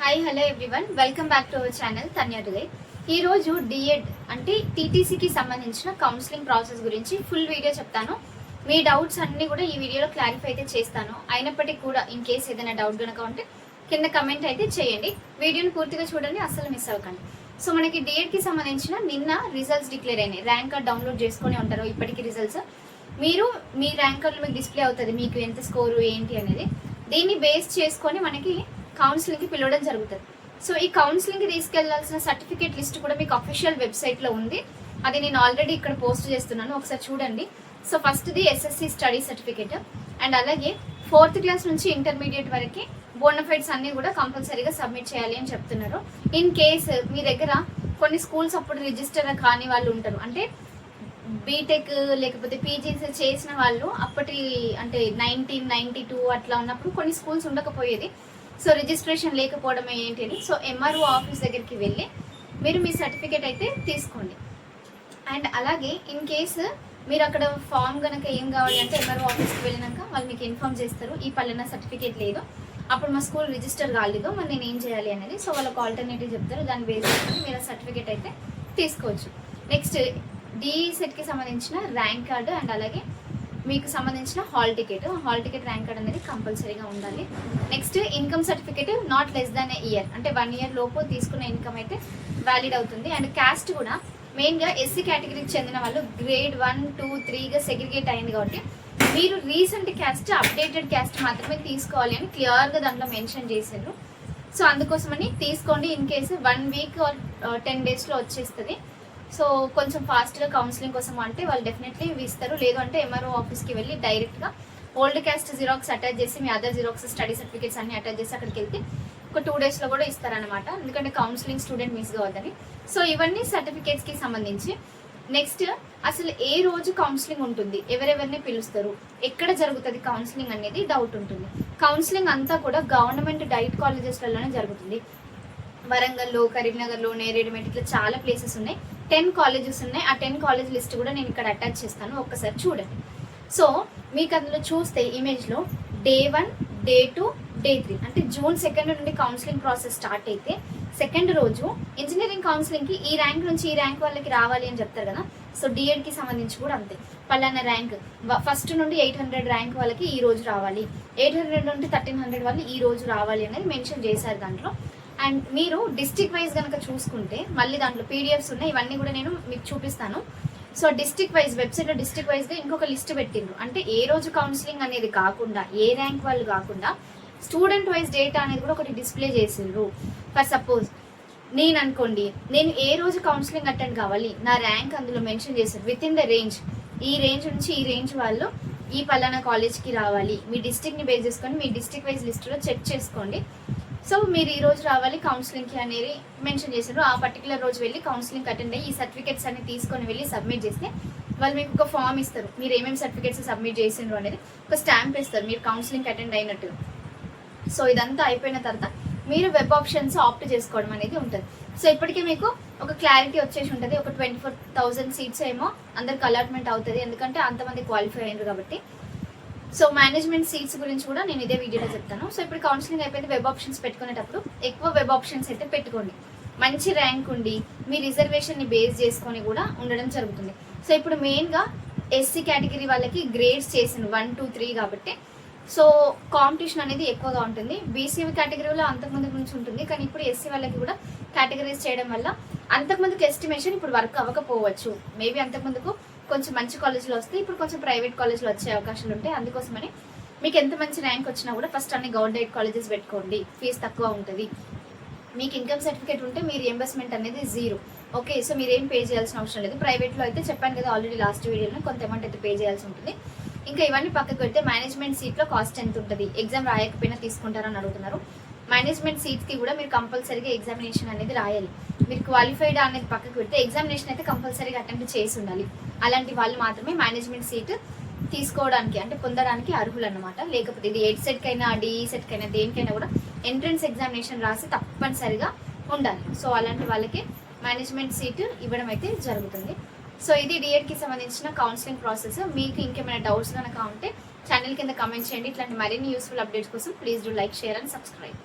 Hi hello everyone, welcome back to our channel Tanya today. ఈరోజు D.Ed అంటే టీటీసీకి సంబంధించిన counselling process గురించి ఫుల్ వీడియో చెప్తాను. మీ డౌట్స్ అన్నీ కూడా ఈ వీడియోలో క్లారిఫై అయితే చేస్తాను. అయినప్పటికీ కూడా ఇన్ కేస్ ఏదైనా డౌట్ కనుక ఉంటే కింద కమెంట్ అయితే చేయండి. వీడియోని పూర్తిగా చూడండి, అస్సలు మిస్ అవ్వకండి. సో మనకి డిఎడ్కి సంబంధించిన నిన్న రిజల్ట్స్ డిక్లేర్ అయినాయి. ర్యాంక్ కార్డ్ డౌన్లోడ్ చేసుకొని ఉంటారు ఇప్పటికీ రిజల్ట్స్. మీరు మీ ర్యాంక్ కార్డులో మీకు డిస్ప్లే అవుతుంది, మీకు ఎంత స్కోరు ఏంటి అనేది. దీన్ని బేస్ చేసుకొని మనకి కౌన్సిలింగ్కి పిలవడం జరుగుతుంది. సో ఈ కౌన్సిలింగ్కి తీసుకెళ్లాల్సిన సర్టిఫికేట్ లిస్ట్ కూడా మీకు అఫీషియల్ వెబ్సైట్లో ఉంది. అది నేను ఆల్రెడీ ఇక్కడ పోస్ట్ చేస్తున్నాను, ఒకసారి చూడండి. సో ఫస్ట్ది ఎస్ఎస్సి స్టడీ సర్టిఫికేట్, అండ్ అలాగే 4th క్లాస్ నుంచి ఇంటర్మీడియట్ వరకు బోనఫైడ్స్ అన్నీ కూడా కంపల్సరీగా సబ్మిట్ చేయాలి అని చెప్తున్నారు. ఇన్ కేస్ మీ దగ్గర కొన్ని స్కూల్స్ అప్పుడు రిజిస్టర్ కాని వాళ్ళు ఉంటారు, అంటే బీటెక్ లేకపోతే పీజీస్ చేసిన వాళ్ళు అప్పటి అంటే 1992 అట్లా ఉన్నప్పుడు కొన్ని స్కూల్స్ ఉండకపోయేది. సో రిజిస్ట్రేషన్ లేకపోవడం ఏంటి అని, సో ఎంఆర్ఓ ఆఫీస్ దగ్గరికి వెళ్ళి మీరు మీ సర్టిఫికేట్ అయితే తీసుకోండి. అండ్ అలాగే ఇన్ కేసు మీరు అక్కడ ఫామ్ కనుక ఏం కావాలి అంటే ఎంఆర్ఓ ఆఫీస్కి వెళ్ళినాక వాళ్ళు మీకు ఇన్ఫామ్ చేస్తారు, ఈ పలానా సర్టిఫికేట్ లేదు, అప్పుడు మా స్కూల్ రిజిస్టర్ కాలేదు, మరి నేను ఏం చేయాలి అనేది. సో వాళ్ళకు ఆల్టర్నేటివ్ చెప్తారు, దాన్ని బేస్ చేసుకొని మీరు సర్టిఫికేట్ అయితే తీసుకోవచ్చు. నెక్స్ట్ డిఈ సెట్కి సంబంధించిన ర్యాంక్ కార్డు, అండ్ అలాగే మీకు సంబంధించిన హాల్ టికెట్ ర్యాంక్ కార్డ్ అనేది కంపల్సరీగా ఉండాలి. Next income certificate not less than A year, అంటే 1 year లోపు తీసుకున్న ఇన్కమ్ అయితే వ్యాలిడ్ అవుతుంది. అండ్ క్యాస్ట్ కూడా మెయిన్గా ఎస్సీ కేటగిరీకి చెందిన వాళ్ళు గ్రేడ్ 1, 2, 3గా సెగ్రిగేట్ అయింది కాబట్టి మీరు రీసెంట్ క్యాస్ట్, అప్డేటెడ్ క్యాస్ట్ మాత్రమే తీసుకోవాలి అని క్లియర్గా దాంట్లో మెన్షన్ చేశారు. సో అందుకోసమని తీసుకోండి. ఇన్ కేసు 1 week or 10 daysలో వచ్చేస్తుంది. సో కొంచెం ఫాస్ట్గా కౌన్సిలింగ్ కోసం అంటే వాళ్ళు డెఫినెట్లీ ఇస్తారు. లేదు అంటే ఎంఆర్ఓ ఆఫీస్కి వెళ్ళి డైరెక్ట్గా ఓల్డ్ క్యాస్ట్ జిరాక్స్ అటాచ్ చేసి మీ అదర్ జిరాక్స్ స్టడీ సర్టిఫికేట్స్ అన్ని అటాచ్ చేసి అక్కడికి వెళ్తే ఒక 2 daysలో కూడా ఇస్తారనమాట, ఎందుకంటే కౌన్సిలింగ్ స్టూడెంట్ మిస్ కావద్దని. సో ఇవన్నీ సర్టిఫికేట్స్కి సంబంధించి. నెక్స్ట్ అసలు ఏ రోజు కౌన్సిలింగ్ ఉంటుంది, ఎవరెవరిని పిలుస్తారు, ఎక్కడ జరుగుతుంది కౌన్సిలింగ్ అనేది డౌట్ ఉంటుంది. కౌన్సిలింగ్ అంతా కూడా గవర్నమెంట్ డైట్ కాలేజెస్లలోనే జరుగుతుంది. వరంగల్లో, కరీంనగర్లో, నేరేడుమెట్ ఇట్లా చాలా ప్లేసెస్ ఉన్నాయి. 10 colleges ఉన్నాయి. ఆ 10 college లిస్ట్ కూడా నేను ఇక్కడ అటాచ్ చేస్తాను, ఒక్కసారి చూడండి. సో మీకు అందులో చూస్తే ఇమేజ్లో Day 1, Day 2, Day 3 అంటే June 2 నుండి కౌన్సిలింగ్ ప్రాసెస్ స్టార్ట్ అయితే 2nd రోజు ఇంజనీరింగ్ కౌన్సిలింగ్కి ఈ ర్యాంక్ నుంచి ఈ ర్యాంక్ వాళ్ళకి రావాలి అని చెప్తారు కదా. సో డిఎడ్కి సంబంధించి కూడా అంతే, పలానా ర్యాంక్ 1st నుండి 800 ర్యాంక్ వాళ్ళకి ఈ రోజు రావాలి, 800 నుండి 1300 వాళ్ళు ఈ రోజు రావాలి అనేది మెన్షన్ చేశారు దాంట్లో. అండ్ మీరు డిస్ట్రిక్ట్ వైజ్ కనుక చూసుకుంటే మళ్ళీ దాంట్లో పీడిఎఫ్స్ ఉన్నాయి, ఇవన్నీ కూడా నేను మీకు చూపిస్తాను. సో డిస్ట్రిక్ట్ వైజ్ వెబ్సైట్లో డిస్ట్రిక్ట్ వైజ్గా ఇంకొక లిస్ట్ పెట్టిండ్రు, అంటే ఏ రోజు కౌన్సిలింగ్ అనేది కాకుండా, ఏ ర్యాంక్ వాళ్ళు కాకుండా స్టూడెంట్ వైజ్ డేటా అనేది కూడా ఒకటి డిస్ప్లే చేసిండ్రు. ఫర్ సపోజ్ నేను అనుకోండి, నేను ఏ రోజు కౌన్సిలింగ్ అటెండ్ కావాలి, నా ర్యాంక్ అందులో మెన్షన్ చేశారు విత్ ఇన్ ద రేంజ్, ఈ రేంజ్ నుంచి ఈ రేంజ్ వాళ్ళు ఈ పలానా కాలేజ్కి రావాలి. మీ డిస్ట్రిక్ట్ని బేస్ చేసుకొని మీ డిస్ట్రిక్ట్ వైజ్ లిస్టులో చెక్ చేసుకోండి. సో మీరు ఈ రోజు రావాలి కౌన్సిలింగ్కి అనేది మెన్షన్ చేశారు. ఆ పర్టికులర్ రోజు వెళ్ళి కౌన్సిలింగ్ అటెండ్ అయ్యి ఈ సర్టిఫికేట్స్ అన్ని తీసుకొని వెళ్ళి సబ్మిట్ చేస్తే వాళ్ళు మీకు ఒక ఫామ్ ఇస్తారు, మీరు ఏమేమి సర్టిఫికేట్స్ సబ్మిట్ చేసిండ్రు అనేది ఒక స్టాంప్ ఇస్తారు, మీరు కౌన్సిలింగ్ అటెండ్ అయినట్టు. సో ఇదంతా అయిపోయిన తర్వాత మీరు వెబ్ ఆప్షన్స్ ఆప్ట్ చేసుకోవడం అనేది ఉంటుంది. సో ఇప్పటికీ మీకు ఒక క్లారిటీ వచ్చేసి ఉంటుంది. ఒక 24,000 సీట్స్ ఏమో అందరికి అలాట్మెంట్ అవుతుంది, ఎందుకంటే అంతమంది క్వాలిఫై అయ్యారు కాబట్టి. సో మేనేజ్మెంట్ సీట్స్ గురించి కూడా నేను ఇదే వీడియోలో చెప్తాను. సో ఇప్పుడు కౌన్సిలింగ్ అయిపోయింది, వెబ్ ఆప్షన్స్ పెట్టుకునేటప్పుడు ఎక్కువ వెబ్ ఆప్షన్స్ అయితే పెట్టుకోండి. మంచి ర్యాంక్ ఉండి మీ రిజర్వేషన్ని బేస్ చేసుకొని కూడా ఉండడం జరుగుతుంది. సో ఇప్పుడు మెయిన్గా ఎస్సీ కేటగిరీ వాళ్ళకి గ్రేడ్స్ చేసిన 1, 2, 3 కాబట్టి సో కాంపిటీషన్ అనేది ఎక్కువగా ఉంటుంది. బీసీ కేటగిరీలో అంతకుముందు నుంచి ఉంటుంది, కానీ ఇప్పుడు ఎస్సీ వాళ్ళకి కూడా కేటగిరీస్ చేయడం వల్ల అంతకుముందుకు ఎస్టిమేషన్ ఇప్పుడు వర్క్ అవ్వకపోవచ్చు. మేబీ అంతకుముందుకు కొంచెం మంచి కాలేజ్లో వస్తే ఇప్పుడు కొంచెం ప్రైవేట్ కాలేజ్లో వచ్చే అవకాశాలు ఉంటాయి. అందుకోసమని మీకు ఎంత మంచి ర్యాంక్ వచ్చినా కూడా ఫస్ట్ అన్ని గవర్నమెంట్ కాలేజెస్ పెట్టుకోండి, ఫీజు తక్కువ ఉంటుంది. మీకు ఇన్కమ్ సర్టిఫికేట్ ఉంటే మీ రియంబర్స్మెంట్ అనేది 0. ఓకే, సో మీరేం పే చేయాల్సిన అవసరం లేదు. ప్రైవేట్లో అయితే చెప్పాను కదా ఆల్రెడీ లాస్ట్ వీడియోలో, కొంత అమౌంట్ అయితే పే చేయాల్సి ఉంటుంది. ఇంకా ఇవన్నీ పక్కకు పెడితే మేనేజ్మెంట్ సీట్లో కాస్ట్ ఎంత ఉంటుంది, ఎగ్జామ్ రాయకపోయినా తీసుకుంటారని అడుగుతున్నారు. మేనేజ్మెంట్ సీట్స్కి కూడా మీరు కంపల్సరీగా ఎగ్జామినేషన్ అనేది రాయాలి. మీరు క్వాలిఫైడ్ అనేది పక్కకు పెడితే ఎగ్జామినేషన్ అయితే కంపల్సరీగా అటెంప్ట్ చేసి ఉండాలి. అలాంటి వాళ్ళు మాత్రమే మేనేజ్మెంట్ సీట్ తీసుకోవడానికి అంటే పొందడానికి అర్హులు అన్నమాట. లేకపోతే ఇది 8 సెట్కైనా డిఈ సెట్కైనా దేనికైనా కూడా ఎంట్రన్స్ ఎగ్జామినేషన్ రాసి తప్పనిసరిగా ఉండాలి. సో అలాంటి వాళ్ళకి మేనేజ్మెంట్ సీట్ ఇవ్వడం అయితే జరుగుతుంది. సో ఇది డిఎడ్కి సంబంధించిన కౌన్సిలింగ్ ప్రాసెస్. మీకు ఇంకేమైనా డౌట్స్ కనుక ఉంటే ఛానల్ కింద కమెంట్ చేయండి. ఇట్లాంటి మరిన్ని యూస్ఫుల్ అప్డేట్స్ కోసం please do like, share and subscribe.